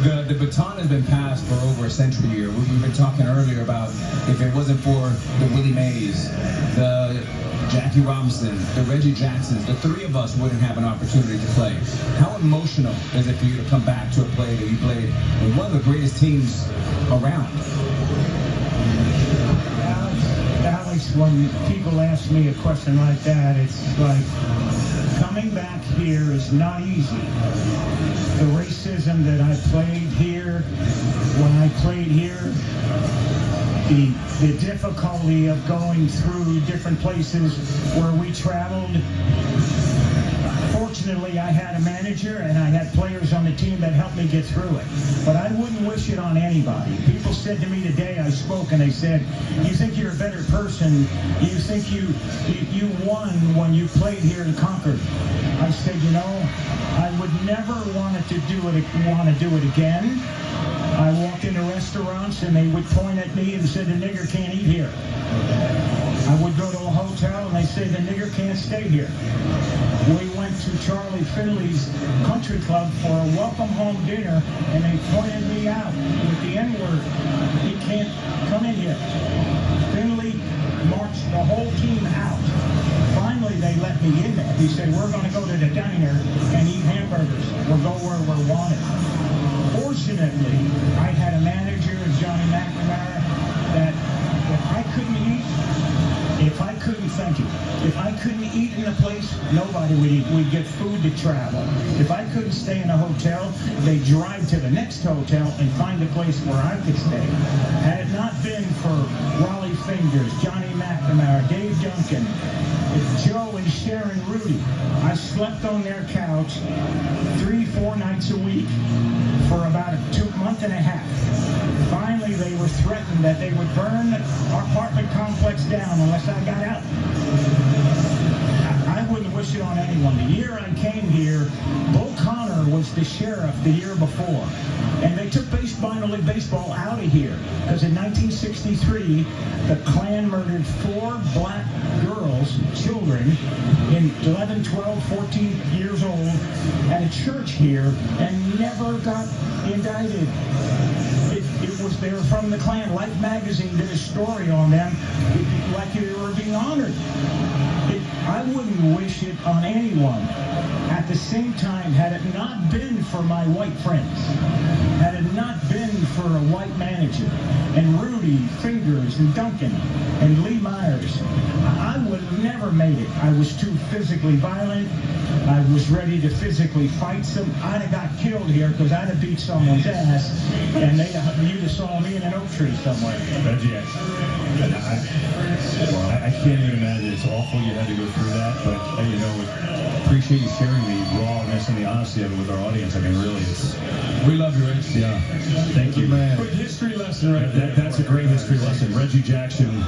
The baton has been passed for over a century here. We've been talking earlier about if it wasn't for the Willie Mays, the Jackie Robinson, the Reggie Jacksons, the three of us wouldn't have an opportunity to play. How emotional is it for you to come back to a play that you played with one of the greatest teams around? Alex, when people ask me a question like that, it's like coming back here is not easy. The racism that I played here, when I played here, the difficulty of going through different places where we traveled. Fortunately, I had a manager and I had players on the team that helped me get through it. But I wouldn't wish it on anybody. People said to me today, I spoke, and they said, you think you're a better person, you think you won when you played here in Concord. I said, you know, I would never want to do it again. I walked into restaurants and they would point at me and said, the nigger can't eat here. I would go to a hotel and they say, the nigger can't stay here. We went to Charlie Finley's country club for a welcome home dinner and they pointed me out with the N-word. He can't come in here. Finley marched the whole team out. Finally, they let me in there. He said, we're going to go to the diner and eat hamburgers. We'll go where we're wanted. Fortunately, I had a manager, Johnny McNamara, that if I couldn't eat in a place, nobody would eat. We'd get food to travel. If I couldn't stay in a hotel, they'd drive to the next hotel and find a place where I could stay. Had it not been for Wally Fingers, Johnny McNamara, Dave Duncan, Joe and Sharon Rudy, I slept on their couch 3-4 nights a week for about a month and a half. Finally, they were threatened that they would burn our apartment complex down unless I got out. I wouldn't wish it on anyone. The year I came here, Bull Connor was the sheriff the year before. And they took minor league baseball out of here because in 1963, the Klan murdered 4 black girls, children, in 11, 12, 14 years old at a church here and never got indicted. They were from the Klan. Life magazine did a story on them like they were being honored. I wouldn't wish it on anyone. At the same time, had it not been for my white friends, had it not been for a white manager, and Rudy, Fingers, and Duncan, and Lee Myers, I would have never made it. I was too physically violent. I was ready to physically fight some. I'd have got killed here because I'd have beat someone's ass, and you'd have saw me in an oak tree somewhere. Reggie, I can't even imagine. It's awful you had to go through that, but you know, appreciate you sharing the rawness and the honesty of it with our audience. I mean, really, we love you, Rich. Yeah, thank you, man. Good history lesson, right? That's a great history lesson. Reggie Jackson.